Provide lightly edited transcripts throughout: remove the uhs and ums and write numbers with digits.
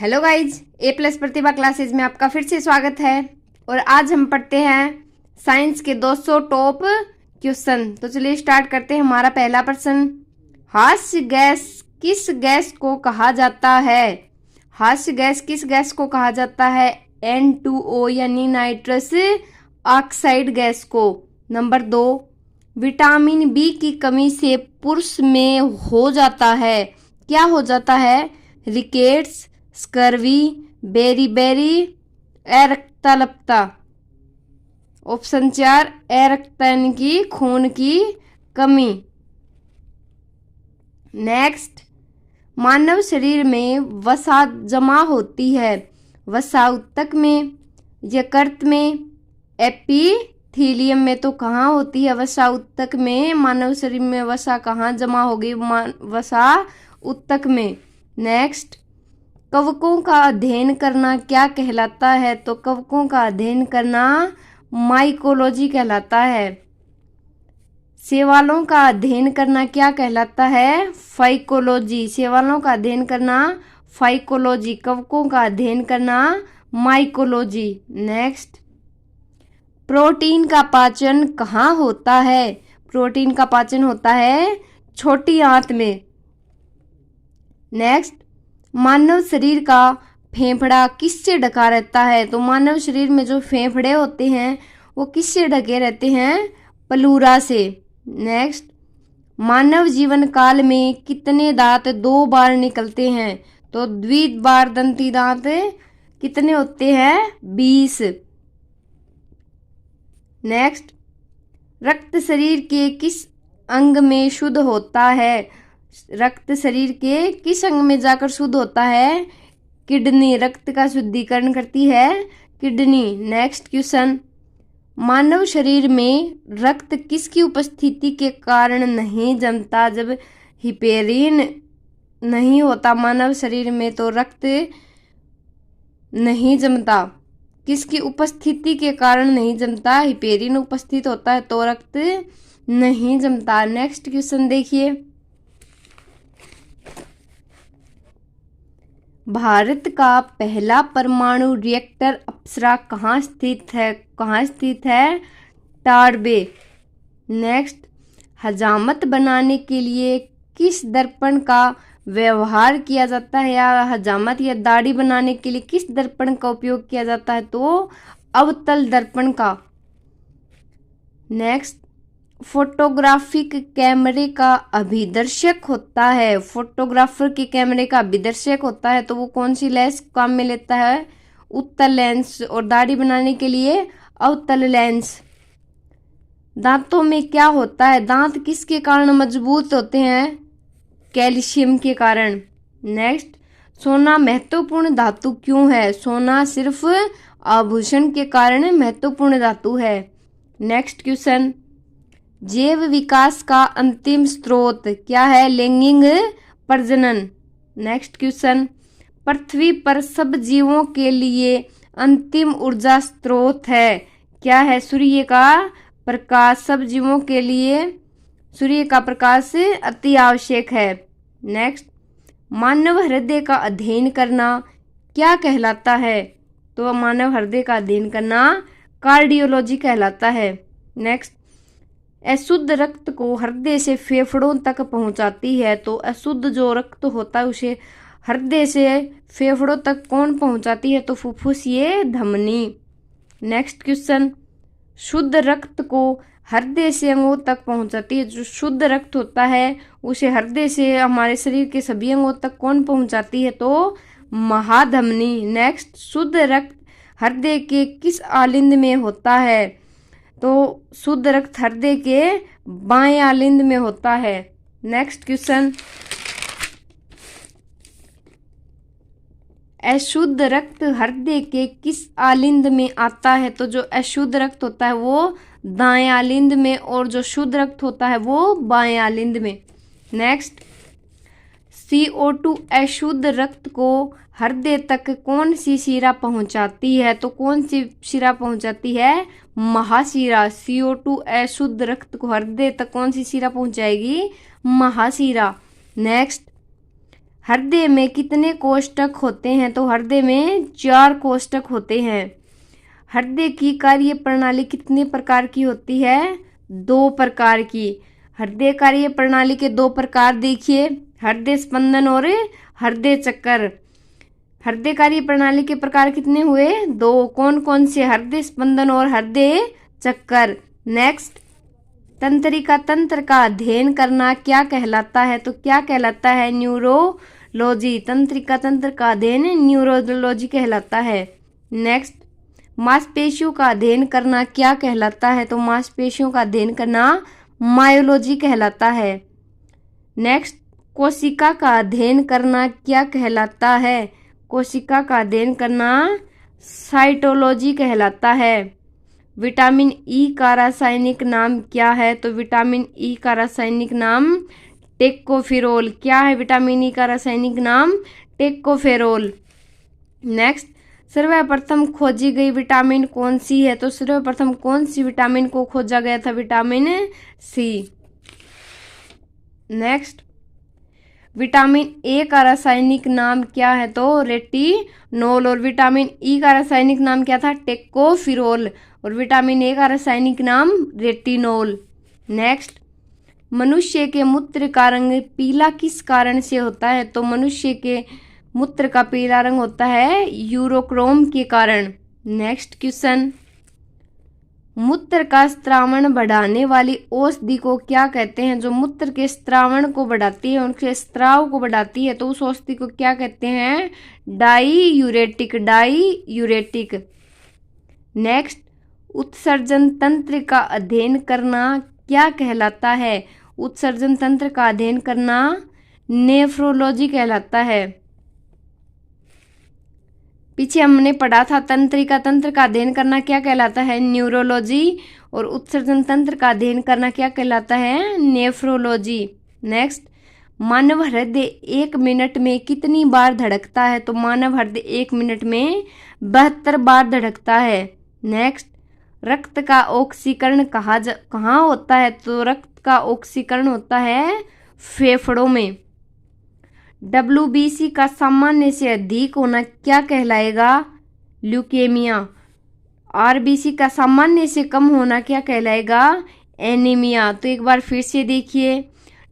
Hello guys, ए plus प्रतिभा classes में आपका फिर से स्वागत है। और आज हम पढ़ते हैं साइंस के 200 टॉप क्वेश्चन। तो चलिए स्टार्ट करते हैं। हमारा पहला प्रश्न, हास्य गैस किस गैस को कहा जाता है? हास्य गैस किस गैस को कहा जाता है? N2O यानी नाइट्रस ऑक्साइड गैस को। नंबर 2, विटामिन बी की कमी से पुरुष में हो जाता है, क्या हो जाता है? रिकेट्स, स्कर्वी, बेरीबेरी, अरक्तलपता। ऑप्शन 4, अरक्तता यानी कि खून की कमी। नेक्स्ट, मानव शरीर में वसा जमा होती है, वसा ऊतक में, यकृत में, एपिथीलियम में। तो कहाँ होती है वसा? ऊतक में। मानव शरीर में वसा कहाँ जमा होगी? वसा ऊतक में। नेक्स्ट, कवकों का अध्ययन करना क्या कहलाता है? तो कवकों का अध्ययन करना माइकोलॉजी कहलाता है। शैवालों का अध्ययन करना क्या कहलाता है? फाइकोलॉजी। शैवालों का अध्ययन करना फाइकोलॉजी, कवकों का अध्ययन करना माइकोलॉजी। नेक्स्ट, प्रोटीन का पाचन कहाँ होता है? प्रोटीन का पाचन होता है छोटी आंत में। नेक्स्ट, मानव शरीर का फेफड़ा किससे ढका रहता है? तो मानव शरीर में जो फेफड़े होते हैं वो किससे ढके रहते हैं? प्लूरा से। नेक्स्ट, मानव जीवन काल में कितने दांत 2 बार निकलते हैं? तो द्विबार दंती दांत कितने होते हैं? 20। नेक्स्ट, रक्त शरीर के किस अंग में शुद्ध होता है? रक्त शरीर के किस अंग में जाकर शुद्ध होता है? किडनी। रक्त का शुद्धिकरण करती है किडनी। नेक्स्ट क्वेश्चन, मानव शरीर में रक्त किसकी उपस्थिति के कारण नहीं जमता? जब हिपेरिन नहीं होता मानव शरीर में तो रक्त नहीं जमता। किसकी उपस्थिति के कारण नहीं जमता? हिपेरिन उपस्थित होता है तो रक्त नहीं जमता। नेक्स्ट क्वेश्चन देखिए, भारत का पहला परमाणु रिएक्टर अप्सरा कहाँ स्थित है? कहाँ स्थित है? टाडबे। नेक्स्ट, हजामत बनाने के लिए किस दर्पण का व्यवहार किया जाता है? या हजामत या दाढ़ी बनाने के लिए किस दर्पण का उपयोग किया जाता है? तो अवतल दर्पण का। नेक्स्ट, फोटोग्राफिक कैमरे का अभिदर्शक होता है, फोटोग्राफर के कैमरे का अभिदर्शक होता है तो वो कौन सी लेंस काम में लेता है? उत्तल लेंस। और दाढ़ी बनाने के लिए अवतल लेंस। दांतों में क्या होता है? दांत किसके कारण मजबूत होते हैं? कैल्शियम के कारण। नेक्स्ट, सोना महत्वपूर्ण धातु क्यों है? सोना सिर्फ आभूषण के कारण महत्वपूर्ण धातु है। नेक्स्ट क्वेश्चन, जैव विकास का अंतिम स्रोत क्या है? लैंगिक प्रजनन। नेक्स्ट क्वेश्चन, पृथ्वी पर सब जीवों के लिए अंतिम ऊर्जा स्रोत है, क्या है? सूर्य का प्रकाश। सब जीवों के लिए सूर्य का प्रकाश अति आवश्यक है। नेक्स्ट, मानव हृदय का अध्ययन करना क्या कहलाता है? तो मानव हृदय का अध्ययन करना कार्डियोलॉजी कहलाता है। नेक्स्ट, अशुद्ध रक्त को हृदय से फेफड़ों तक पहुंचाती है तो अशुद्ध जो रक्त होता है उसे हृदय से फेफड़ों तक कौन पहुंचाती है? तो फुफ्फुसीय धमनी। नेक्स्ट क्वेश्चन, शुद्ध रक्त को हृदय से अंगों तक पहुंचाती है, जो शुद्ध रक्त होता है उसे हृदय से हमारे शरीर के सभी अंगों तक कौन पहुंचाती है? तो महाधमनी। नेक्स्ट, शुद्ध रक्त हृदय के किस आलिंद में होता है? तो शुद्ध रक्त हृदय के बाएं आलिंद में होता है। नेक्स्ट क्वेश्चन, अशुद्ध रक्त हृदय के किस आलिंद में आता है? तो जो अशुद्ध रक्त होता है वो दाएं आलिंद में और जो शुद्ध रक्त होता है वो बाएं आलिंद में। नेक्स्ट, CO2 अशुद्ध रक्त को हृदय तक कौन सी शिरा पहुंचाती है? तो कौन सी शिरा पहुंचाती है? महाशिरा। CO2 अशुद्ध रक्त को हृदय तक कौन सी शिरा पहुंचाएगी? महाशिरा। नेक्स्ट, हृदय में कितने कोष्ठक होते हैं? तो हृदय में 4 कोष्ठक होते हैं। हृदय की कार्य प्रणाली कितने प्रकार की होती है? 2 प्रकार की। हृदय कार्य प्रणाली के 2 प्रकार देखिए, हृदय स्पंदन और हृदय चक्कर। हृदय कार्य प्रणाली के प्रकार कितने हुए? 2। कौन कौन से? हृदय स्पंदन और हृदय चक्कर। नेक्स्ट, तंत्रिका तंत्र का अध्ययन करना क्या कहलाता है? तो क्या कहलाता है? न्यूरोलॉजी। तंत्रिका तंत्र का अध्ययन न्यूरोलॉजी कहलाता है। नेक्स्ट, मांसपेशियों का अध्ययन करना क्या कहलाता है? तो मांसपेशियों का अध्ययन करना मायोलॉजी कहलाता है। नेक्स्ट, कोशिका का अध्ययन करना क्या कहलाता है? कोशिका का अध्ययन करना साइटोलॉजी कहलाता है। विटामिन ई का रासायनिक नाम क्या है? तो विटामिन ई का रासायनिक नाम टेकोफेरोल। क्या है विटामिन ई का रासायनिक नाम? टेकोफेरोल। नेक्स्ट, सर्वप्रथम खोजी गई विटामिन कौन सी है? तो सर्वप्रथम कौन सी विटामिन को खोजा गया था? Vitamin C. Next, vitamin A का रासायनिक नाम क्या है? तो रेटिनोल। और विटामिन ई का रासायनिक नाम क्या था? टेकोफेरोल। और विटामिन ए का रासायनिक नाम रेटिनोल। नेक्स्ट, मनुष्य के मूत्र का रंग पीला किस कारण से होता है? तो मनुष्य के मूत्र का पीला रंग होता है यूरोक्रोम के कारण। नेक्स्ट क्वेश्चन, मूत्र का स्त्रावण बढ़ाने वाली औषधि को क्या कहते हैं? जो मूत्र के स्त्रावण को बढ़ाती है, उनके स्त्राव को बढ़ाती है, तो उस औषधि को क्या कहते हैं? डाईयूरेटिक। डाईयूरेटिक। नेक्स्ट, उत्सर्जन तंत्र का अध्ययन करना क्या कहलाता है? उत्सर्जन तंत्र का अध्ययन करना नेफ्रोलॉजी कहलाता है। पीछे हमने पढ़ा था तंत्रिका तंत्र का अध्ययन करना क्या कहलाता है? न्यूरोलॉजी। और उत्सर्जन तंत्र का अध्ययन करना क्या कहलाता है? नेफ्रोलॉजी। नेक्स्ट, मानव हृदय 1 मिनट में कितनी बार धड़कता है? तो मानव हृदय 1 मिनट में 72 बार धड़कता है। नेक्स्ट, रक्त का ऑक्सीकरण कहाँ होता है? तो रक्त का ऑक्सीकरण होता है फेफड़ों में। WBC का सामान्य से अधिक होना क्या कहलाएगा? ल्यूकेमिया। RBC का सामान्य से कम होना क्या कहलाएगा? एनीमिया। तो एक बार फिर से देखिए,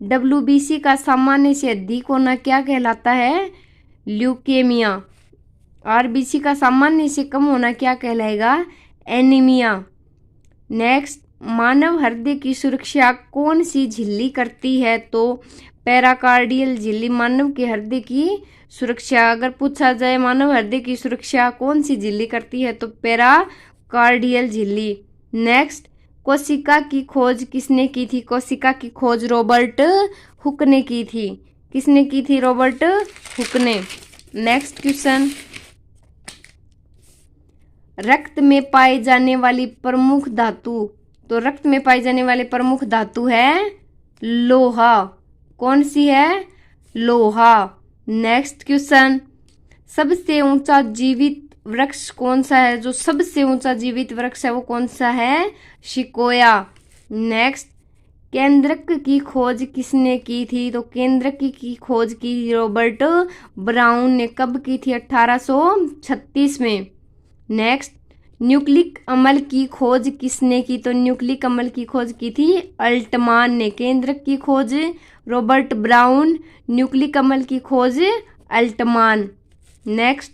WBC का सामान्य से अधिक होना क्या कहलाता है? ल्यूकेमिया। RBC का सामान्य से कम होना क्या कहलाएगा? एनीमिया। नेक्स्ट, मानव हृदय की सुरक्षा कौन सी झिल्ली करती है? तो पैराकार्डियल झिल्ली मानव के हृदय की सुरक्षा। अगर पूछा जाए मानव हृदय की सुरक्षा कौन सी झिल्ली करती है? तो पैराकार्डियल झिल्ली। नेक्स्ट, कोशिका की खोज किसने की थी? कोशिका की खोज रॉबर्ट हुक ने की थी। किसने की थी? रॉबर्ट हुक ने। नेक्स्ट क्वेश्चन, रक्त में पाई जाने वाली प्रमुख धातु। तो रक्त में पाई जाने वाली प्रमुख धातु है लोहा। कौन सी है? लोहा। नेक्स्ट क्वेश्चन, सबसे ऊंचा जीवित वृक्ष कौन सा है? जो सबसे ऊंचा जीवित वृक्ष है वो कौन सा है? सिकोया। नेक्स्ट, केंद्रक की खोज किसने की थी? तो केंद्रक की खोज की रॉबर्ट ब्राउन ने। कब की थी? 1836 में। नेक्स्ट, न्यूक्लिक अम्ल की खोज किसने की? तो न्यूक्लिक अम्ल की खोज की थी अल्टमान ने। केंद्रक की खोज रॉबर्ट ब्राउन, न्यूक्लिक अम्ल की खोज अल्टमान। नेक्स्ट,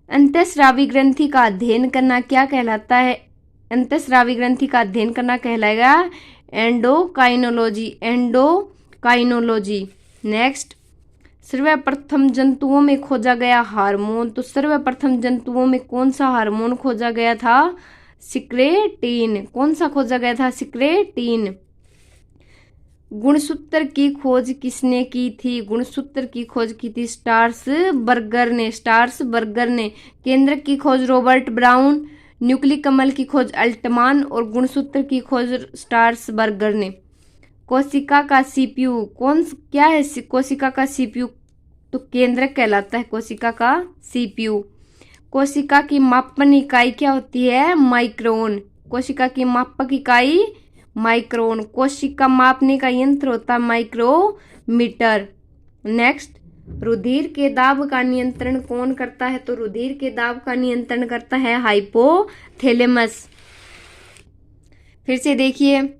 अंतःस्रावी ग्रंथि का अध्ययन करना क्या कहलाता है? अंतःस्रावी ग्रंथि का अध्ययन करना कहलाएगा एंडोकाइनोलॉजी। एंडोकाइनोलॉजी। नेक्स्ट, सर्वप्रथम जंतुओं में खोजा गया हार्मोन। तो सर्वप्रथम जंतुओं में कौन सा हार्मोन खोजा गया था? सिक्रेटिन। कौन सा खोजा गया था? सिक्रेटिन। गुणसूत्र की खोज किसने की थी? गुणसूत्र की खोज की थी स्ट्रासबर्गर ने। स्ट्रासबर्गर ने। केंद्रक की खोज रॉबर्ट ब्राउन, न्यूक्लिक अम्ल की खोज अल्टमान और गुणसूत्र की खोज स्ट्रासबर्गर ने। कोशिका का CPU क्या है? कोशिका का CPU तो केंद्रक कहलाता है कोशिका का CPU। कोशिका की मापन इकाई क्या होती है? माइक्रोन। कोशिका की मापक इकाई माइक्रोन। कोशिका मापने का यंत्र होता है माइक्रोमीटर। नेक्स्ट, रुधिर के दाब का नियंत्रण कौन करता है? तो रुधिर के दाब का नियंत्रण करता है हाइपोथैलेमस। फिर से देखिए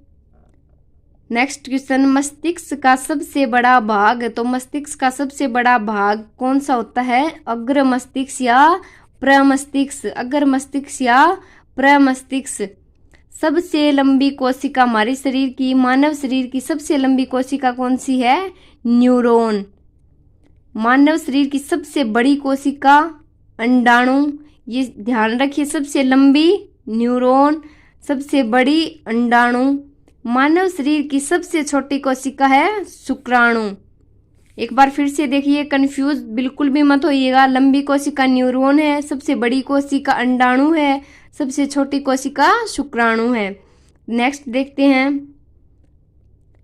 नेक्स्ट क्वेश्चन, मस्तिष्क का सबसे बड़ा भाग, तो मस्तिष्क का सबसे बड़ा भाग कौन सा होता है? अग्र मस्तिष्क या प्रमस्तिष्क? अग्र मस्तिष्क या प्रमस्तिष्क? सबसे लंबी कोशिका हमारे शरीर की, मानव शरीर की सबसे लंबी कोशिका कौन सी है? न्यूरॉन। मानव शरीर की सबसे बड़ी कोशिका अंडाणु, ये ध्यान रखिए, सबसे लंबी न्यूरॉन, सबसे बड़ी अंडाणु। मानव शरीर की सबसे छोटी कोशिका है शुक्राणु। एक बार फिर से देखिए, कंफ्यूज बिल्कुल भी मत होइएगा। लंबी कोशिका न्यूरॉन है, सबसे बड़ी कोशिका अंडाणु है, सबसे छोटी कोशिका शुक्राणु है। नेक्स्ट देखते हैं,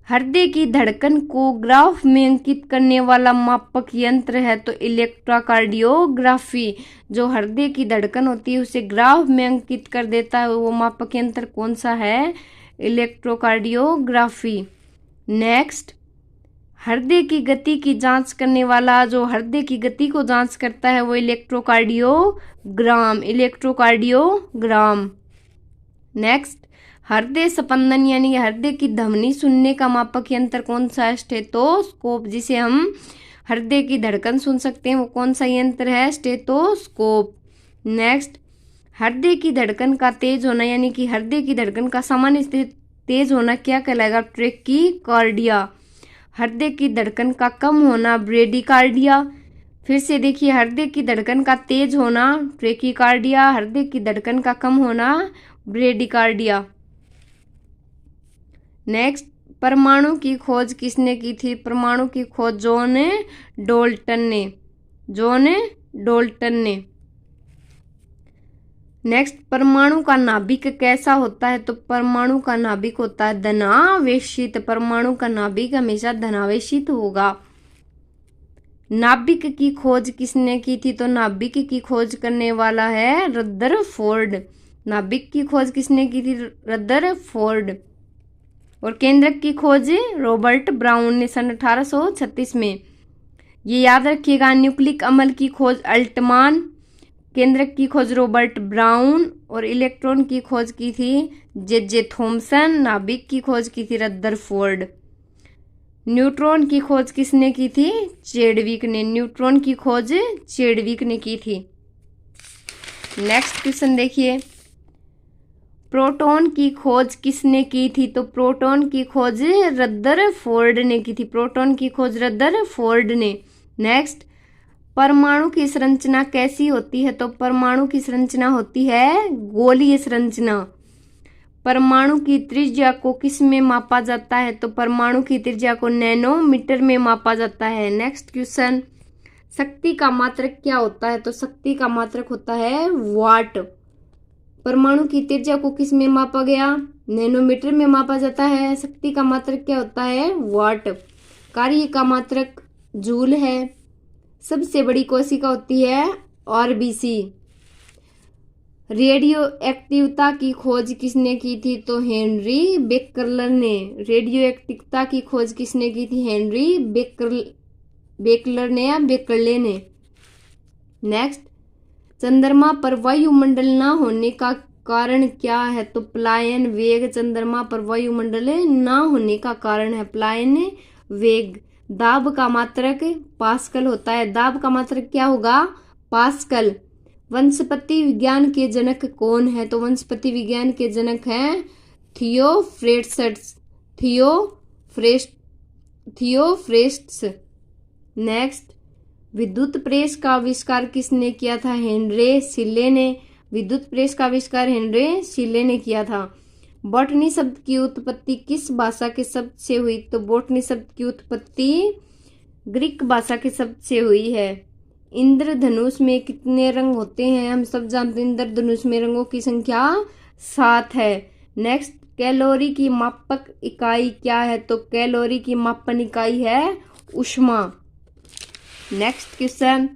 हृदय की धड़कन को ग्राफ में अंकित करने वाला मापक यंत्र है? तो इलेक्ट्रोकार्डियोग्राफी। जो हृदय की धड़कन होती है उसे ग्राफ में अंकित कर देता है, वो मापक यंत्र कौन सा है? इलेक्ट्रोकार्डियोग्राफी। नेक्स्ट, हृदय की गति की जांच करने वाला, जो हृदय की गति को जांच करता है वो इलेक्ट्रोकार्डियोग्राम। इलेक्ट्रोकार्डियोग्राम। नेक्स्ट, हृदय स्पंदन यानी हृदय की ध्वनि सुनने का मापक यंत्र कौन सा है? स्टेथोस्कोप। जिसे हम हृदय की धड़कन सुन सकते हैं वो कौन सा यंत्र है? स्टेथोस्कोप। नेक्स्ट, हृदय की धड़कन का तेज होना यानी कि हृदय की धड़कन का सामान्य तेज होना क्या कहलाएगा? ट्रेकीकार्डिया। हृदय की धड़कन का कम होना ब्रेडिकार्डिया। फिर से देखिए, हृदय की धड़कन का तेज होना ट्रेकीकार्डिया, हृदय की धड़कन का कम होना ब्रेडिकार्डिया। नेक्स्ट, परमाणु की खोज किसने की थी? परमाणु की खोज जॉन डाल्टन ने। जॉन डाल्टन ने। नेक्स्ट, परमाणु का नाभिक कैसा होता है? तो परमाणु का नाभिक होता है धनावेशित। परमाणु का नाभिक हमेशा धनावेशित होगा। नाभिक की खोज किसने की थी? तो नाभिक की खोज करने वाला है रदरफोर्ड। नाभिक की खोज किसने की थी? रदरफोर्ड। और केंद्रक की खोज रॉबर्ट ब्राउन ने सन 1836 में। ये याद रखिएगा। न्यूक्लिक अम्ल की खोज अल्टमान, केंद्रक की खोज रॉबर्ट ब्राउन और इलेक्ट्रॉन की खोज की थी जे थॉमसन। नाभिक की खोज की थी रदरफोर्ड। न्यूट्रॉन की खोज किसने की थी? चैडविक ने। न्यूट्रॉन की खोज चैडविक ने की थी। नेक्स्ट क्वेश्चन देखिए, प्रोटॉन की खोज किसने की थी? तो प्रोटॉन की खोज रदरफोर्ड ने की थी। प्रोटॉन की खोज रदरफोर्ड ने। नेक्स्ट, परमाणु की संरचना कैसी होती है? तो परमाणु की संरचना होती है गोलीय संरचना। परमाणु की त्रिज्या को किस में मापा जाता है? तो परमाणु की त्रिज्या को नैनोमीटर में मापा जाता है। नेक्स्ट क्वेश्चन, शक्ति का मात्रक क्या होता है? तो शक्ति का मात्रक होता है वाट। परमाणु की त्रिज्या को किस में मापा गया? नैनोमीटर में मापा जाता है। शक्ति का मात्रक क्या होता है? वाट। कार्य का मात्रक जूल है। सबसे बड़ी कोशिका होती है आरबीसी। रेडियो एक्टिवता की खोज किसने की थी? तो हेनरी बेकलर ने। रेडियो एक्टिवता की खोज किसने की थी? हेनरी बेकलर ने या बेकले ने। नेक्स्ट, चंद्रमा पर वायुमंडल न होने का कारण क्या है? तो पलायन वेग। चंद्रमा पर वायुमंडल न होने का कारण है पलायन वेग। दाब का मात्रक पास्कल होता है। दाब का मात्रक क्या होगा? पास्कल। वनस्पति विज्ञान के जनक कौन है? तो वनस्पति विज्ञान के जनक हैं थियोफ्रेस्टस। थियोफ्रेस्टस। नेक्स्ट, विद्युत प्रेस का आविष्कार किसने किया था? हेनरी शिले ने। विद्युत प्रेस का आविष्कार हेनरी शिले ने किया था। बॉटनी शब्द की उत्पत्ति किस भाषा के शब्द से हुई? तो बॉटनी शब्द की उत्पत्ति ग्रीक भाषा के शब्द से हुई है। इंद्रधनुष में कितने रंग होते हैं? हम सब जानते हैं इंद्रधनुष में रंगों की संख्या 7 है। नेक्स्ट, कैलोरी की मापक इकाई क्या है? तो कैलोरी की मापन इकाई है ऊष्मा। नेक्स्ट क्वेश्चन,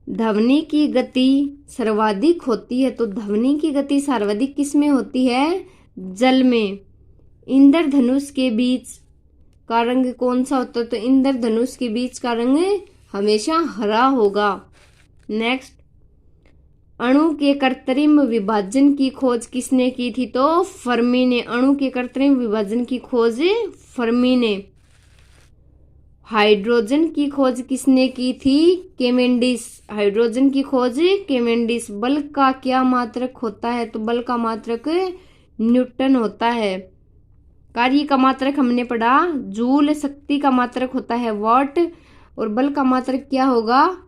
ध्वनि की गति सर्वाधिक होती है। तो ध्वनि की गति सर्वाधिक किस में होती है? जल में। इंद्रधनुष के बीच का रंग कौन सा होता है? तो इंद्रधनुष के बीच का रंग हमेशा हरा होगा। नेक्स्ट, अणु के कृत्रिम विभाजन की खोज किसने की थी? तो फर्मी ने। अणु के कृत्रिम विभाजन की खोज फर्मी ने। हाइड्रोजन की खोज किसने की थी? केवेंडिश। हाइड्रोजन की खोज केवेंडिश। बल का क्या मात्रक होता है? तो बल का मात्रक न्यूटन होता है। कार्य का मात्रक हमने पढ़ा जूल। शक्ति का मात्रक होता है वॉट। और बल का मात्रक क्या होगा?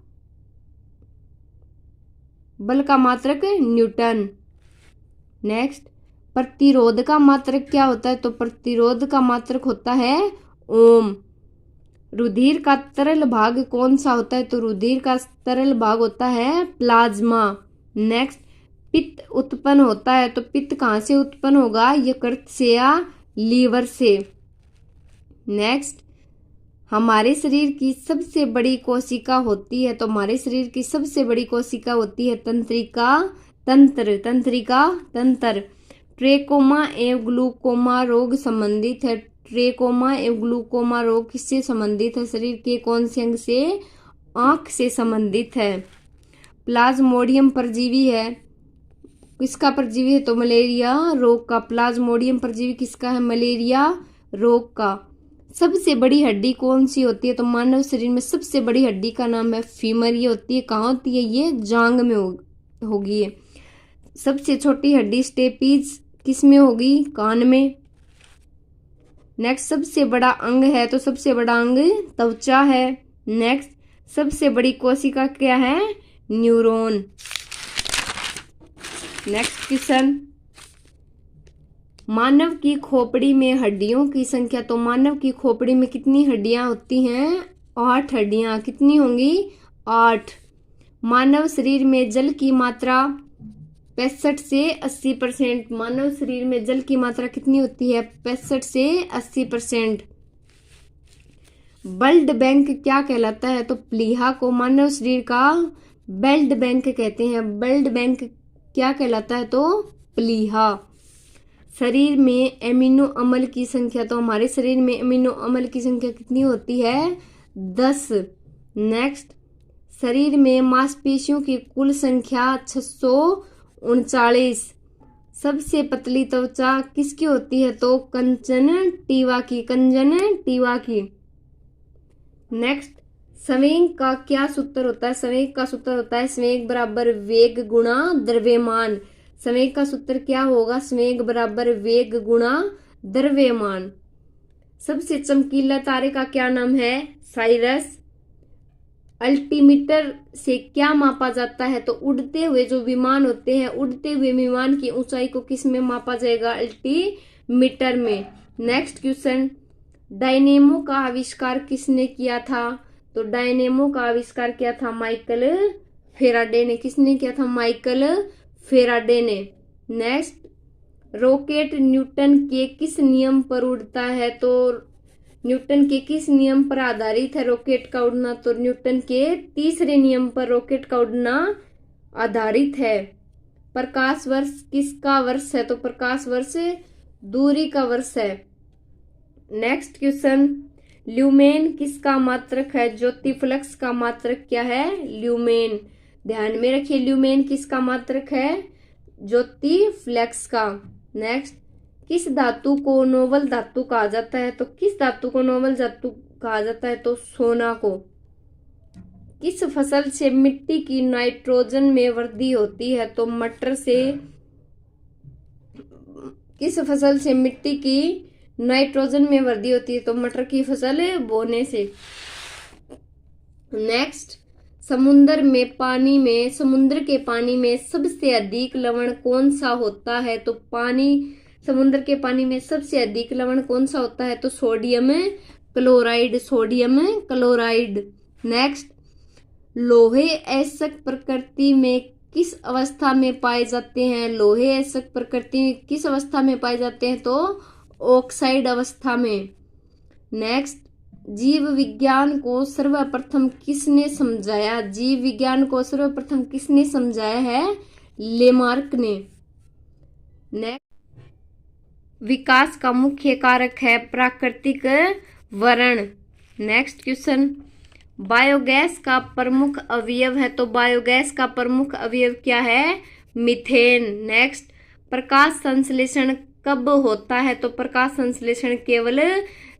बल का मात्रक न्यूटन। नेक्स्ट, प्रतिरोध का मात्रक क्या होता है? तो प्रतिरोध का मात्रक होता है ओम। रुधिर का तरल भाग कौन सा होता है? तो रुधिर का तरल भाग होता है प्लाज्मा। नेक्स्ट, पित्त उत्पन्न होता है तो पित्त कहाँ से उत्पन्न होगा? यकृत से या लीवर से। नेक्स्ट, हमारे शरीर की सबसे बड़ी कोशिका होती है तो हमारे शरीर की सबसे बड़ी कोशिका होती है तंत्रिका तंत्र। तंत्रिका तंत्र। ट्रेकोमा एवं ग्लूकोमा रोग संबंधित है। ट्रेकोमा एवं ग्लूकोमा रोग किससे संबंधित है? शरीर के कौन से अंग से? आंख से संबंधित है। प्लाज्मोडियम परजीवी है। किसका परजीवी है? तो मलेरिया रोग का। प्लाज्मोडियम परजीवी किसका है? मलेरिया रोग का। सबसे बड़ी हड्डी कौन सी होती है? तो मानव शरीर में सबसे बड़ी हड्डी का नाम है फीमर। ये होती है कहाँ होती है? ये जांग में होगी। सबसे छोटी हड्डी स्टेपीज किस में होगी? कान में। नेक्स्ट, सबसे बड़ा अंग है तो सबसे बड़ा अंग त्वचा है। नेक्स्ट, सबसे बड़ी कोशिका क्या है? न्यूरॉन। नेक्स्ट क्वेश्चन, मानव की खोपड़ी में हड्डियों की संख्या। तो मानव की खोपड़ी में कितनी हड्डियां होती हैं? 8 हड्डियां। कितनी होंगी? 8। मानव शरीर में जल की मात्रा 65 से 80%। मानव शरीर में जल की मात्रा कितनी होती है? 65 से 80%। ब्लड बैंक क्या कहलाता है? तो प्लीहा को मानव शरीर का ब्लड बैंक कहते हैं। ब्लड बैंक क्या कहलाता है? तो प्लीहा। शरीर में एमिनो अम्ल की संख्या। तो हमारे शरीर में एमिनो अम्ल की संख्या कितनी होती है? 10। नेक्स्ट, शरीर में मांसपेशियों की कुल संख्या 639। सबसे पतली त्वचा किसकी होती है? तो कंजंक्टिवा की। कंजंक्टिवा की। नेक्स्ट, संवेग का क्या सूत्र होता है? संवेग का सूत्र होता है संवेग बराबर वेग गुणा द्रव्यमान। संवेग का सूत्र क्या होगा? संवेग बराबर वेग गुणा द्रव्यमान। सबसे चमकीला तारे का क्या नाम है? साइरस। अल्टीमीटर से क्या मापा जाता है? तो उड़ते हुए जो विमान होते हैं, उड़ते हुए विमान की ऊंचाई को किस में मापा जाएगा? अल्टीमीटर में। नेक्स्ट क्वेश्चन, डायनेमो का आविष्कार किसने किया था? तो डायनेमो का आविष्कार किया था माइकल फेराडे ने। किसने किया था? माइकल फेराडे ने। नेक्स्ट, रॉकेट न्यूटन के किस नियम पर उड़ता है? तो न्यूटन के किस नियम पर आधारित है रॉकेट का उड़ना? तो न्यूटन के तीसरे नियम पर रॉकेट का उड़ना आधारित है। प्रकाश वर्ष किसका वर्ष है? तो प्रकाश वर्ष दूरी का वर्ष है। नेक्स्ट क्वेश्चन, ल्यूमेन किसका मात्रक है? ज्योति फ्लक्स का मात्रक क्या है? ल्यूमेन। ध्यान में रखिए, ल्यूमेन किसका मात्रक है? ज्योति फ्लक्स का। नेक्स्ट, किस धातु को नोबल धातु कहा जाता है? तो किस धातु को नोबल धातु कहा जाता है? तो सोना को। किस फसल से मिट्टी की नाइट्रोजन में वृद्धि होती है? तो मटर से। किस फसल से मिट्टी की नाइट्रोजन में वृद्धि होती है? तो मटर की फसल बोने से। नेक्स्ट, समुद्र के पानी में सबसे अधिक लवण कौन सा होता है? तो समुद्र के पानी में सबसे अधिक लवण कौन सा होता है? तो sodium chloride. Sodium chloride. Next, लोहे अयस्क प्रकृति में किस अवस्था में पाए जाते हैं? लोहे अयस्क प्रकृति में किस अवस्था में पाए जाते हैं? तो ऑक्साइड अवस्था में। नेक्स्ट, जीव विज्ञान को सर्वप्रथम किसने समझाया? जीव विज्ञान को सर्वप्रथम किसने समझाया है? लेमार्क ने। नेक्स्ट, विकास का मुख्य कारक है प्राकृतिक वर्ण। नेक्स्ट क्वेश्चन, बायोगैस का प्रमुख अवयव है, तो बायोगैस का प्रमुख अवयव क्या है? मीथेन। नेक्स्ट, प्रकाश संश्लेषण कब होता है? तो प्रकाश संश्लेषण केवल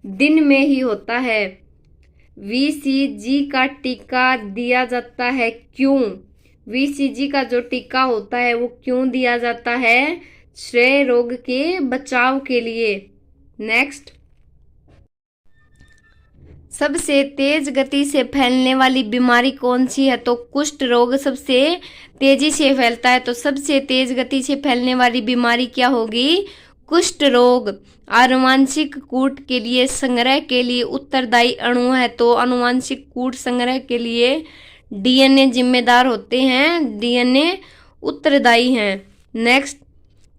दिन में ही होता है। VCG का टीका दिया जाता है, क्यों? VCG का जो टीका होता है वो क्यों दिया जाता है? क्षय रोग के बचाव के लिए। नेक्स्ट, सबसे तेज गति से फैलने वाली बीमारी कौन सी है? तो कुष्ठ रोग सबसे तेजी से फैलता है, तो सबसे तेज गति से फैलने वाली बीमारी क्या होगी? कुष्ठ रोग। आनुवांशिक कूट के लिए संग्रह के लिए उत्तरदायी अणु है, तो आनुवांशिक कूट संग्रह के लिए DNA जिम्मेदार होते हैं, DNA उत्तरदायी हैं। नेक्स्ट,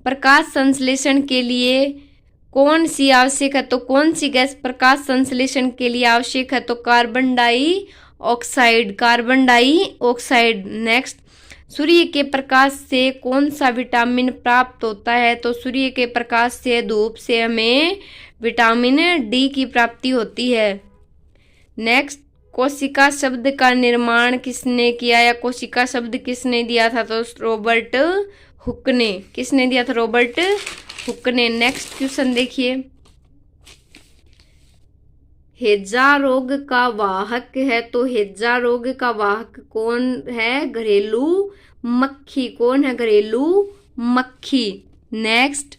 प्रकाश संश्लेषण के लिए कौन सी आवश्यक है? तो कौन सी गैस प्रकाश संश्लेषण के लिए आवश्यक है? तो carbon dioxide, carbon dioxide. Next, सूर्य के प्रकाश से कौन सा विटामिन प्राप्त होता है? तो सूर्य के प्रकाश से, धूप से हमें विटामिन D की प्राप्ति होती है। नेक्स्ट, कोशिका शब्द का निर्माण किसने किया या कोशिका शब्द किसने दिया था? तो रॉबर्ट हुक ने। किसने दिया था? रॉबर्ट हुक ने। नेक्स्ट क्वेश्चन देखिए, हैजा रोग का वाहक है, तो हैजा रोग का वाहक कौन है? घरेलू मक्खी। कौन है? घरेलू मक्खी। नेक्स्ट,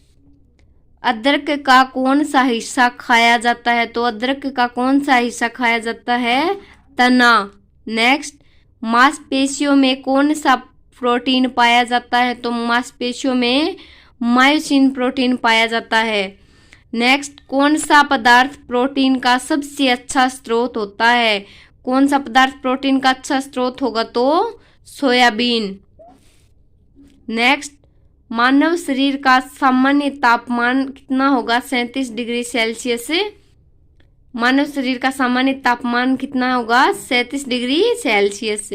अदरक का कौन सा हिस्सा खाया जाता है? तो अदरक का कौन सा हिस्सा खाया जाता है? तना। नेक्स्ट, मांसपेशियों में कौन सा प्रोटीन पाया जाता है? तो मांसपेशियों में मायोसिन प्रोटीन पाया जाता है। नेक्स्ट, कौन सा पदार्थ प्रोटीन का सबसे अच्छा स्रोत होता है? कौन सा पदार्थ प्रोटीन का अच्छा स्रोत होगा? तो सोयाबीन। नेक्स्ट, मानव शरीर का सामान्य तापमान कितना होगा? 37 डिग्री सेल्सियस। मानव शरीर का सामान्य तापमान कितना होगा? 37 डिग्री सेल्सियस।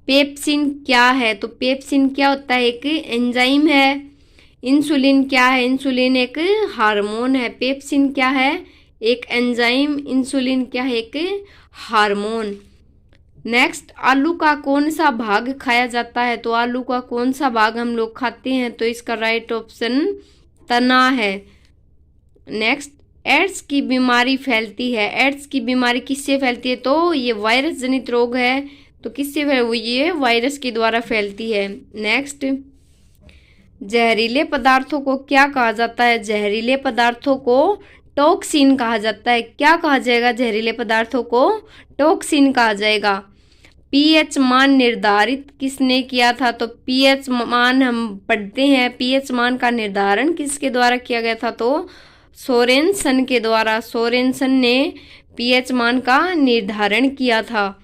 पेप्सिन क्या है? तो पेप्सिन क्या होता है? एक एंजाइम है। इंसुलिन क्या है? इंसुलिन एक हार्मोन है। पेप्सिन क्या है? एक एंजाइम। इंसुलिन क्या है? एक हार्मोन। नेक्स्ट, आलू का कौन सा भाग खाया जाता है? तो आलू का कौन सा भाग हम लोग खाते हैं? तो इसका राइट ऑप्शन तना है। नेक्स्ट, एड्स की बीमारी फैलती है। एड्स की बीमारी किससे फैलती है? तो ये वायरस जनित रोग है, तो किससे ये वायरस के द्वारा फैलती है। नेक्स्ट, जहरीले पदार्थों को क्या कहा जाता है? जहरीले पदार्थों को टॉक्सिन कहा जाता है। क्या कहा जाएगा? जहरीले पदार्थों को टॉक्सिन कहा जाएगा। पीएच मान निर्धारित किसने किया था? तो पीएच मान हम पढ़ते हैं, पीएच मान का निर्धारण किसके द्वारा किया गया था? तो सोरेनसन के द्वारा। सोरेनसन ने पीएच मान का निर्धारण किया था।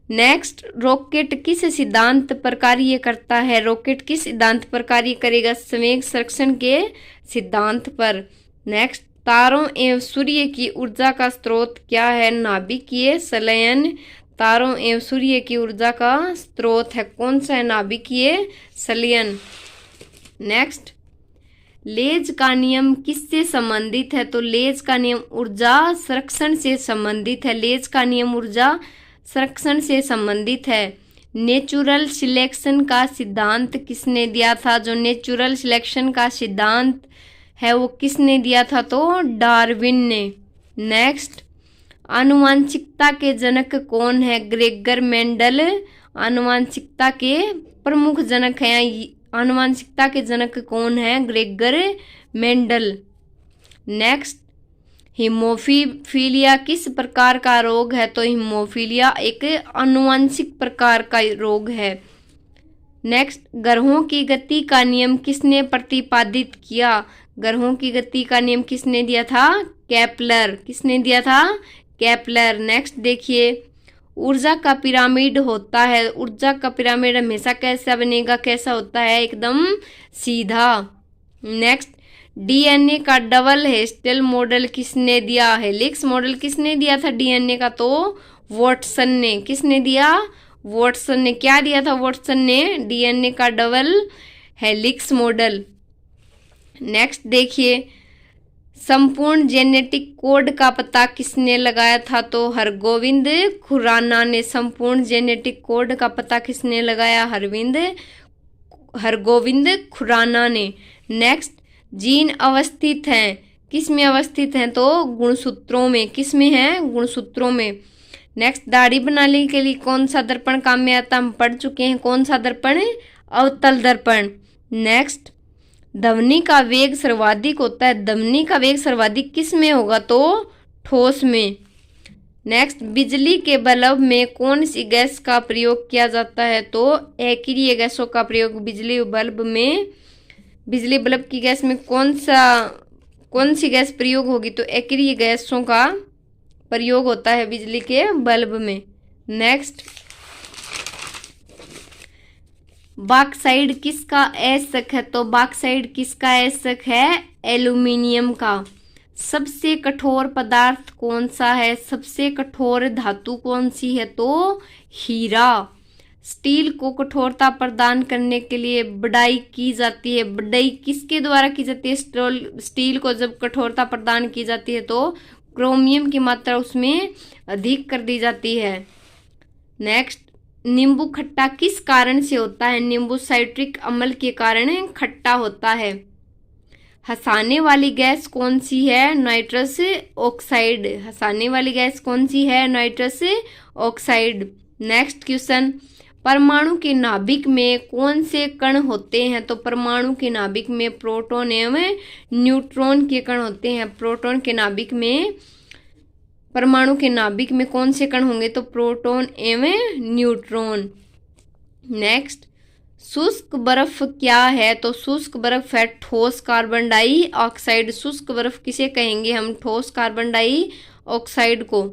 नेक्स्ट, रॉकेट किस सिद्धांत पर कार्य करता है? रॉकेट किस सिद्धांत पर कार्य करेगा? संवेग संरक्षण के सिद्धांत पर। नेक्स्ट, तारों एवं सूर्य की ऊर्जा का स्रोत क्या है? नाभिकीय संलयन तारों एवं सूर्य की ऊर्जा का स्रोत है। कौन सा है? नाभिकीय संलयन। नेक्स्ट, लेज का नियम किससे संबंधित है? तो लेज का नियम ऊर्जा संरक्षण से संबंधित है। लेज का नियम ऊर्जा संरक्षण से संबंधित है। नेचुरल सिलेक्शन का सिद्धांत किसने दिया था? जो नेचुरल सिलेक्शन का सिद्धांत है वो किसने दिया था? तो डार्विन ने। नेक्स्ट, आनुवांशिकता के जनक कौन है? ग्रेगर मेंडल आनुवांशिकता के प्रमुख जनक हैं। आनुवांशिकता के जनक कौन है? Gregor Mendel. नेक्स्ट, हीमोफीलिया किस प्रकार का रोग है? तो हीमोफीलिया एक आनुवंशिक प्रकार का रोग है। नेक्स्ट, ग्रहों की गति का नियम किसने प्रतिपादित किया? ग्रहों की गति का नियम किसने दिया था? केपलर। किसने दिया था? केपलर। नेक्स्ट देखिए, ऊर्जा का पिरामिड होता है। ऊर्जा का पिरामिड हमेशा कैसा बनेगा? कैसा होता है? एकदम सीधा। नेक्स्ट, डीएनए का डबल हेलिक्स मॉडल किसने दिया? हेलिक्स मॉडल किसने दिया था डीएनए का? तो वॉटसन ने। किसने दिया? वॉटसन ने। क्या दिया था वॉटसन ने? डीएनए का डबल हेलिक्स मॉडल। नेक्स्ट देखिए, संपूर्ण जेनेटिक कोड का पता किसने लगाया था? तो हरगोविंद खुराना ने। संपूर्ण जेनेटिक कोड का पता किसने लगाया? हरगोविंद खुराना ने। नेक्स्ट, जीन अवस्थित हैं, किस में अवस्थित हैं? तो गुणसूत्रों में। किस में है? गुणसूत्रों में। नेक्स्ट, दाढ़ी बनाने के लिए कौन सा दर्पण काम में आता? हम पढ़ चुके हैं। कौन सा दर्पण? अवतल दर्पण। नेक्स्ट, ध्वनि का वेग सर्वाधिक होता है। ध्वनि का वेग सर्वाधिक किस में होगा? तो ठोस में। नेक्स्ट, बिजली के बल्ब में कौन सी गैस का प्रयोग किया जाता है? तो अक्रिय गैसों का प्रयोग बिजली बल्ब में। बिजली बल्ब की गैस में कौन सी गैस प्रयोग होगी? तो अक्रिय गैसों का प्रयोग होता है बिजली के बल्ब में। नेक्स्ट, बॉक्साइड किसका एशक है? तो बॉक्साइड किसका एशक है? एल्यूमिनियम का। सबसे कठोर पदार्थ कौन सा है? सबसे कठोर धातु कौन सी है? तो हीरा। स्टील को कठोरता प्रदान करने के लिए बढ़ाई की जाती है। बढ़ाई किसके द्वारा की जाती है? स्टील को जब कठोरता प्रदान की जाती है तो क्रोमियम की मात्रा उसमें अधिक कर दी जाती है। नेक्स्ट, नींबू खट्टा किस कारण से होता है? नींबू साइट्रिक अम्ल के कारण खट्टा होता है। हंसाने वाली गैस कौन सी है? Nitrous oxide. हंसाने वाली गैस कौन सी है? Nitrous oxide. नेक्स्ट क्वेश्चन, परमाणु के नाभिक में कौन से कण होते हैं? तो परमाणु के नाभिक में प्रोटॉन एवं न्यूट्रॉन के कण होते हैं। प्रोटॉन के नाभिक में, परमाणु के नाभिक में कौन से कण होंगे? तो प्रोटॉन एवं न्यूट्रॉन। नेक्स्ट, शुष्क बर्फ क्या है? तो शुष्क बर्फ है ठोस कार्बन डाइऑक्साइड। शुष्क बर्फ किसे कहेंगे हम? ठोस कार्बन डाइऑक्साइड को।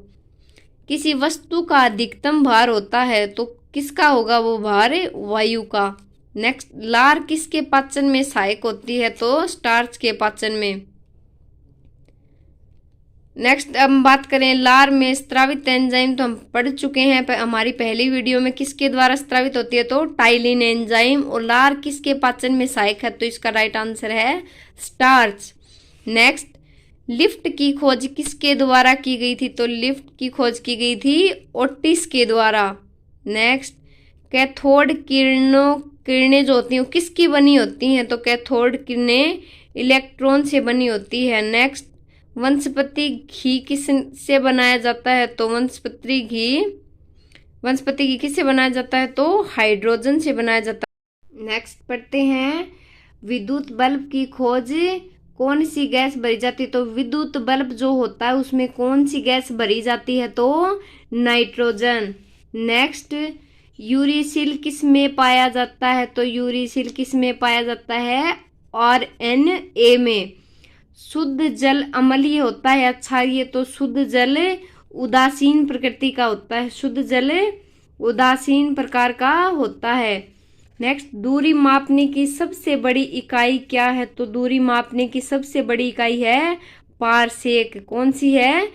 किसी वस्तु का अधिकतम भार होता है तो किसका होगा वो भार? वायु का। नेक्स्ट, लार किसके पाचन में सहायक होती है? तो स्टार्च के पाचन में। नेक्स्ट, अब बात करें लार में स्त्रावित एंजाइम, तो हम पढ़ चुके हैं हमारी पहली वीडियो में। किसके द्वारा स्त्रावित होती है? तो टाइलिन एंजाइम। और लार किसके पाचन में सहायक है? तो इसका राइट आंसर है स्टार्च। नेक्स्ट, लिफ्ट की खोज किसके द्वारा की गई थी? तो लिफ्ट की खोज की गई थी ओटिस के द्वारा। नेक्स्ट, कैथोड किरणें जो होती हैं वो किसकी बनी होती हैं? तो कैथोड किरणें इलेक्ट्रॉन से बनी होती है। नेक्स्ट, वनस्पति घी किस से बनाया जाता है? तो वनस्पति घी किससे बनाया जाता है? तो हाइड्रोजन से बनाया जाता है। नेक्स्ट पढ़ते हैं, विद्युत बल्ब की खोज कौन सी गैस भरी जाती है? तो विद्युत बल्ब जो होता है उसमें कौन सी गैस भरी जाती है? तो नाइट्रोजन। नेक्स्ट, यूरेसिल किस में पाया जाता है? तो यूरेसिल किस में पाया जाता है? RNA में। शुद्ध जल अम्लीय होता है, अच्छा ये तो शुद्ध जल उदासीन प्रकृति का होता है। शुद्ध जल उदासीन प्रकार का होता है। नेक्स्ट, दूरी मापने की सबसे बड़ी इकाई क्या है? तो दूरी मापने की सबसे बड़ी इकाई है पारसेक। कौन सी है?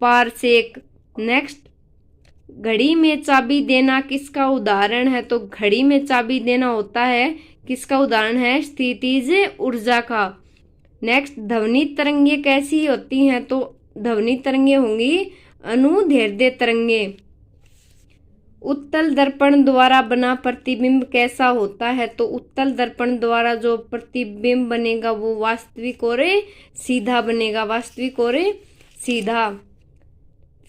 पारसेक। नेक्स्ट, घड़ी में चाबी देना किसका उदाहरण है? तो घड़ी में चाबी देना होता है किसका उदाहरण है? स्थितिज ऊर्जा का। नेक्स्ट, ध्वनि तरंगे कैसी होती हैं? तो ध्वनि तरंगे होंगी अनुदैर्ध्य तरंगे। उत्तल दर्पण द्वारा बना प्रतिबिंब कैसा होता है? तो उत्तल दर्पण द्वारा जो प्रतिबिंब बनेगा वो वास्तविक और सीधा बनेगा। वास्तविक और सीधा।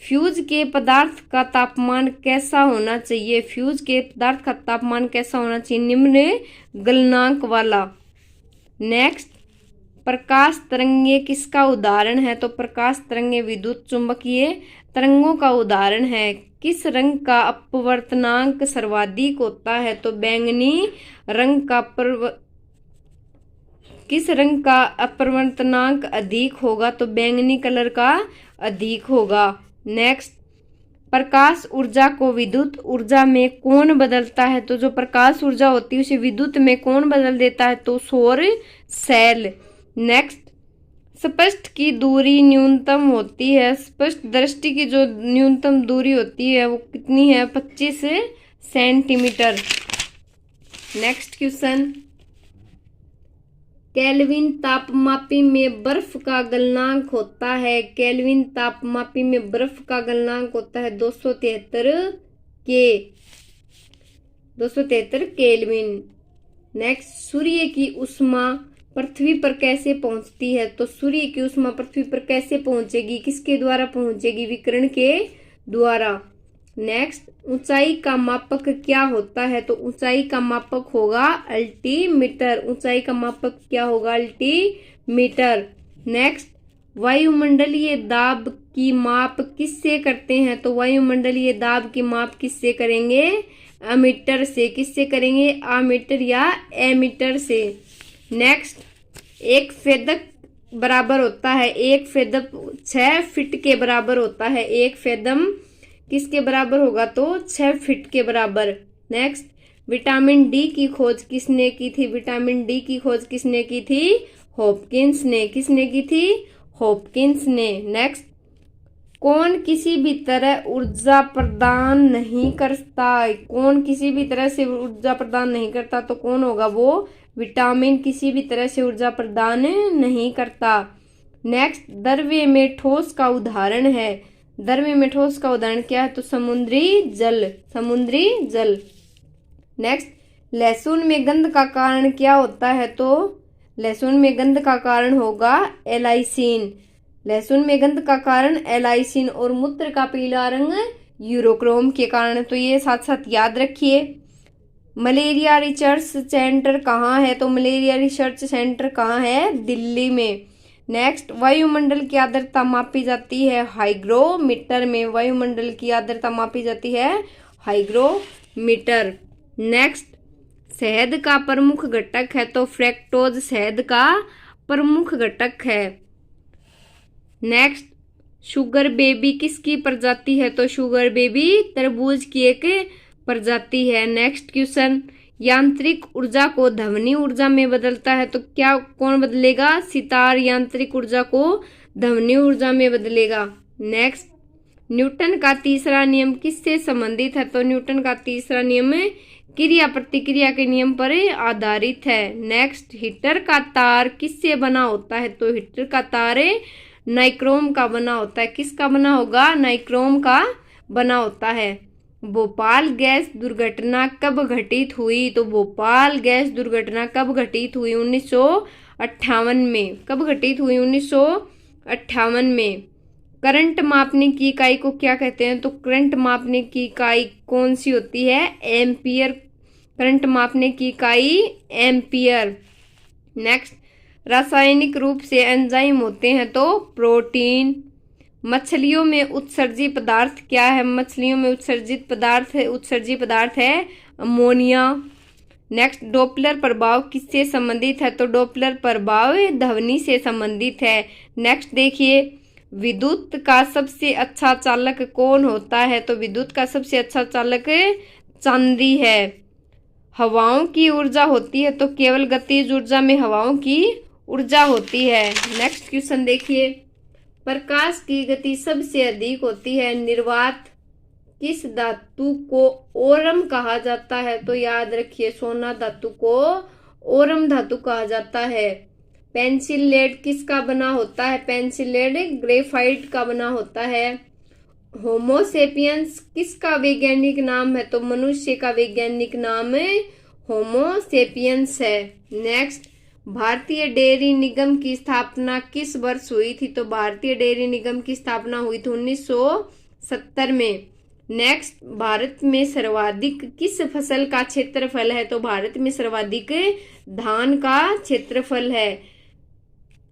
फ्यूज के पदार्थ का तापमान कैसा होना चाहिए? फ्यूज के पदार्थ का तापमान कैसा होना चाहिए? निम्न गलनांक वाला। नेक्स्ट, प्रकाश तरंगे किसका उदाहरण है? तो प्रकाश तरंगे विद्युत चुंबकीय तरंगों का उदाहरण है। किस रंग का अपवर्तनांक सर्वाधिक होता है? तो बैंगनी रंग का किस रंग का अपवर्तनांक अधिक होगा? तो बैंगनी कलर का अधिक होगा। नेक्स्ट, प्रकाश ऊर्जा को विद्युत ऊर्जा में कौन बदलता है? तो जो प्रकाश ऊर्जा होती है उसे विद्युत में कौन बदल देता है? तो सौर सेल। नेक्स्ट, स्पष्ट की दूरी न्यूनतम होती है। स्पष्ट दृष्टि की जो न्यूनतम दूरी होती है वो कितनी है? 25 सेंटीमीटर। नेक्स्ट क्वेश्चन, केल्विन तापमापी में बर्फ का गलनांक होता है। केल्विन तापमापी में बर्फ का गलनांक होता है 273 केल्विन। नेक्स्ट, सूर्य की ऊष्मा पृथ्वी पर कैसे पहुंचती है? तो सूर्य की ऊष्मा पृथ्वी पर कैसे पहुंचेगी? किसके द्वारा पहुंचेगी? विकिरण के द्वारा। नेक्स्ट, ऊंचाई का मापक क्या होता है? तो ऊंचाई का मापक होगा अल्टीमीटर। ऊंचाई का मापक क्या होगा? अल्टीमीटर। नेक्स्ट, वायुमंडलीय दाब की माप किससे करते हैं? तो वायुमंडलीय दाब की माप किससे करेंगे? अमीटर से। किससे करेंगे? अमीटर या एमीटर से। नेक्स्ट, एक फेदक बराबर होता है, एक फेदक 6 फीट के बराबर होता है। एक फेदम किसके बराबर होगा? तो 6 फीट के बराबर। नेक्स्ट, विटामिन डी की खोज किसने की थी? विटामिन डी की खोज किसने की थी? हॉपकिंस ने। किसने की थी? हॉपकिंस ने। नेक्स्ट, कौन किसी भी तरह ऊर्जा प्रदान नहीं करता? कौन किसी भी तरह से ऊर्जा प्रदान नहीं करता? तो कौन होगा वो? विटामिन किसी भी तरह से ऊर्जा प्रदान नहीं करता। नेक्स्ट, द्रव्य में ठोस का उदाहरण है। द्रव्य में ठोस का उदाहरण क्या है? तो समुद्री जल। समुद्री जल। नेक्स्ट, लहसुन में गंध का कारण क्या होता है? तो लहसुन में गंध का कारण होगा एलाइसिन। लहसुन में गंध का कारण एलाइसिन। और मूत्र का पीला रंग यूरोक्रोम के कारण। तो ये साथ साथ याद रखिए। मलेरिया रिसर्च सेंटर कहाँ है? तो मलेरिया रिसर्च सेंटर कहाँ है? दिल्ली में। नेक्स्ट, वायुमंडल की आर्द्रता मापी जाती है हाइग्रोमीटर में। वायुमंडल की आर्द्रता मापी जाती है हाइग्रोमीटर। नेक्स्ट, शहद का प्रमुख घटक है। तो फ्रैक्टोज शहद का प्रमुख घटक है। नेक्स्ट, शुगर बेबी किसकी प्रजाति है? तो शुगर बेबी तरबूज की एक प्रजाति है। नेक्स्ट क्वेश्चन, यांत्रिक ऊर्जा को ध्वनि ऊर्जा में बदलता है। तो क्या कौन बदलेगा? सितार यांत्रिक ऊर्जा को ध्वनि ऊर्जा में बदलेगा। नेक्स्ट, न्यूटन का तीसरा नियम किससे संबंधित है? तो न्यूटन का तीसरा नियम क्रिया प्रतिक्रिया के नियम पर आधारित है। नेक्स्ट, हीटर का तार किससे बना होता है? तो हीटर का तार नाइक्रोम का बना होता है। किसका बना होगा? नाइक्रोम का बना होता है। भोपाल गैस दुर्घटना कब घटित हुई? तो भोपाल गैस दुर्घटना कब घटित हुई? 1958 में। कब घटित हुई? 1958 में। करंट मापने की इकाई को क्या कहते हैं? तो करंट मापने की इकाई कौन सी होती है? एम्पियर। करंट मापने की इकाई एम्पियर। नेक्स्ट, रासायनिक रूप से एंजाइम होते हैं। तो प्रोटीन। मछलियों में उत्सर्जित पदार्थ क्या है? मछलियों में उत्सर्जित पदार्थ है अमोनिया। नेक्स्ट, डोपलर प्रभाव किससे संबंधित है? तो डोपलर प्रभाव ध्वनि से संबंधित है। नेक्स्ट देखिए, विद्युत का सबसे अच्छा चालक कौन होता है? तो विद्युत का सबसे अच्छा चालक चांदी है। हवाओं की ऊर्जा होती है। तो केवल गतिज ऊर्जा में हवाओं की ऊर्जा होती है। नेक्स्ट क्वेश्चन देखिए, प्रकाश की गति सबसे अधिक होती है निर्वात किस धातु को ओरम कहा जाता है? तो याद रखिए, सोना धातु को ओरम धातु कहा जाता है। पेंसिल लेड किसका बना होता है? पेंसिल लेड ग्रेफाइट का बना होता है। होमोसेपियंस किसका वैज्ञानिक नाम है? तो मनुष्य का वैज्ञानिक नाम होमोसेपियंस है। नेक्स्ट, भारतीय डेयरी निगम की स्थापना किस वर्ष हुई थी? तो भारतीय डेयरी निगम की स्थापना हुई थी 1970 में। नेक्स्ट, भारत में सर्वाधिक किस फसल का क्षेत्रफल है? तो भारत में सर्वाधिक धान का क्षेत्रफल है।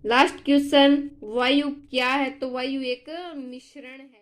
लास्ट क्वेश्चन, वायु क्या है? तो वायु एक मिश्रण है।